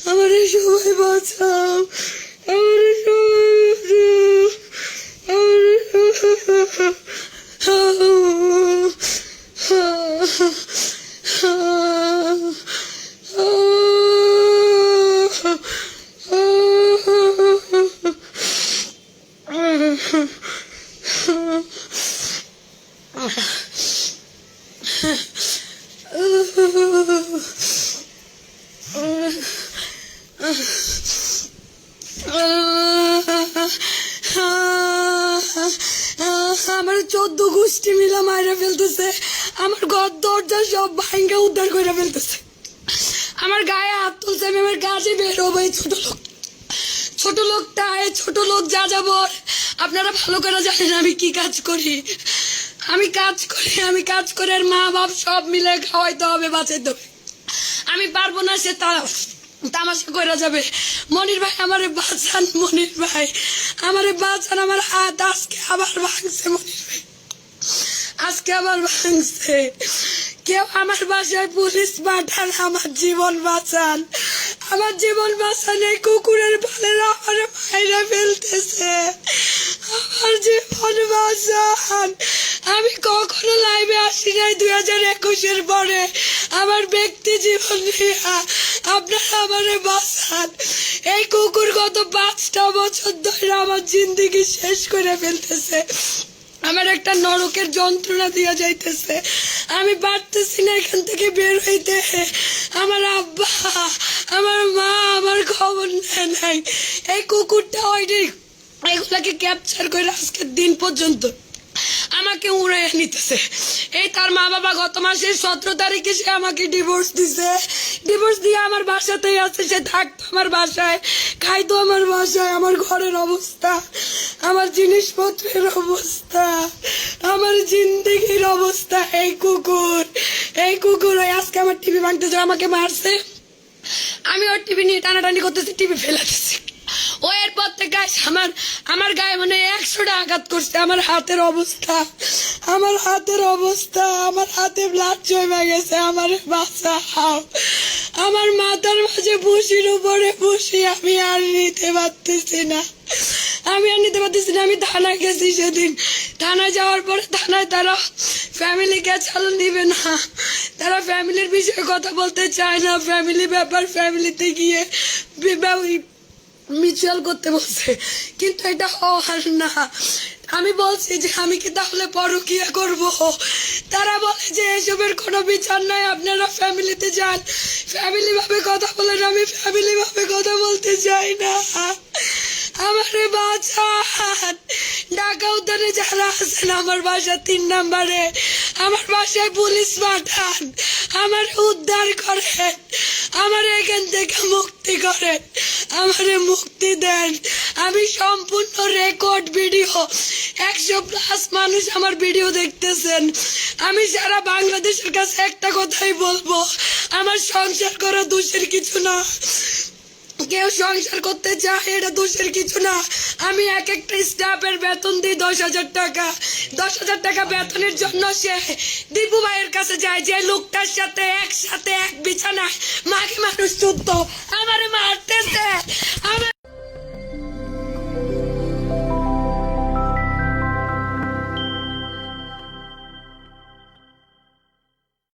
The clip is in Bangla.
আমার সবাই বাঁচাও, আমার আমার 14 গোষ্ঠী মিলা মাইরা ফেলতেছে, আমার ঘর দরজা সব ভাঙ্গা উদ্ধার করে ফেলতেছে, আমার গায়ে হাত তুলছে, আমি আমার কাজে বের হবো। এই ছোট লোকটা, এই ছোট লোক যা যাবর, আপনারা ভালো করে জানেন আমি কি কাজ করি। আমি কাজ করে আর মা বাপ সব মিলে খাওয়াইতে হবে, বাঁচাইতে হবে। আমি পারবো না, সে তামাশা করে যাবে। মনির ভাই আমারে বাঁচান, মনির ভাই আমারে বাঁচান, আমার হাত আজকে আবার ভাঙছে, মনির ভাই আজকে আবার ভাঙছে। কেউ আমার বাসায় পুলিশ পাঠান, আমার জীবন বাঁচান, আমার জীবন বাঁচান। এই কুকুরের পালেরা আমার মাইরা ফেলতেছে, আমার জীবন বাঁচান। আমি কখনো লাইভে আসি নাই 2021-এর পরে আমার ব্যক্তি জীবন নিয়ে, আপনারা আমারে বাঁচান। এই কুকুর গত 5টা বছর ধরে আমার জিন্দেগি শেষ করে ফেলতেছে, আমার একটা নরকের যন্ত্রণা দিয়া যাইতেছে, আমি পারতেছি না এখান থেকে বের হইতে। আমার আব্বা, আমার মা আমার খবর নেয় নাই। এই কুকুরটা ওইটি এগুলাকে ক্যাপচার করে আজকের দিন পর্যন্ত আমাকে উড়াইয়া নিতেছে। এই তার মা বাবা গত মাসের 17 তারিখে সে আমাকে ডিভোর্স দিছে, ডিভোর্স দিয়ে আমার বাসাতেই আছে। সে থাকতো আমার বাসায়, খাইতো আমার বাসায়। আমার ঘরের অবস্থা, আমার জিনিসপত্রের অবস্থা, আমার জিন্দেগির অবস্থা। এই কুকুর আজকে আমার টিভি ভাঙতেছে, আমাকে মারছে। আমি ওর টিভি নিয়ে টানাটানি করতেছি, টিভি ফেলাতেছি। ও এরপর থেকে আমার গায়ে মানে 100টা আঘাত করছে। আমার হাতের অবস্থা, আমার হাতে ব্লাড জমে গেছে। আমার বাঁচাও, আমার মাথার মাঝে ভুসির উপরে ভুসি, আমি আর নিতে পারতেছি না। আমি থানায় গেছি সেদিন। থানায় যাওয়ার পরে থানায় তারা ফ্যামিলিকে চালু নিবে না, তারা ফ্যামিলির বিষয়ে কথা বলতে চায় না। ফ্যামিলি ব্যাপার ফ্যামিলিতে গিয়ে মিউচুয়াল করতে বলছে, কিন্তু এটা হওয়ার না। আমি বলছি যে আমি কি তাহলে পরকিয়া করব? তারা বলে যে এসবের কোনো বিচার নাই, আপনারা ফ্যামিলিতে যান, ফ্যামিলি ভাবে কথা বলেন। আমি ফ্যামিলি ভাবে কথা বলতে চাই না, আমারে বাঁচান। ঢাকা উদ্যানে যারা আছেন, আমার বাসা 3 নম্বরে, আমার বাসায় পুলিশ পাঠান, আমার উদ্ধার করেন, আমার এখান থেকে মুক্তি করেন, আমারে মুক্তি দেন। আমি সম্পূর্ণ রেকর্ড ভিডিও, 100+ মানুষ আমার ভিডিও দেখতেছেন। আমি সারা বাংলাদেশের কাছে একটা কথাই বলবো, আমার সংসার করা দোষের কিছু না। কেউ সংসার করতে চায়, এটা দোষের কিছু না। আমি একটা স্টাফের বেতন দিই 10,000 টাকা। 10,000 টাকা বেতনের জন্য সে দীপু ভাইয়ের কাছে যায়, যে লোকটার সাথে একসাথে এক বিছানায় মাকে মানুষ চুদ্দ, আমার মারতেছে।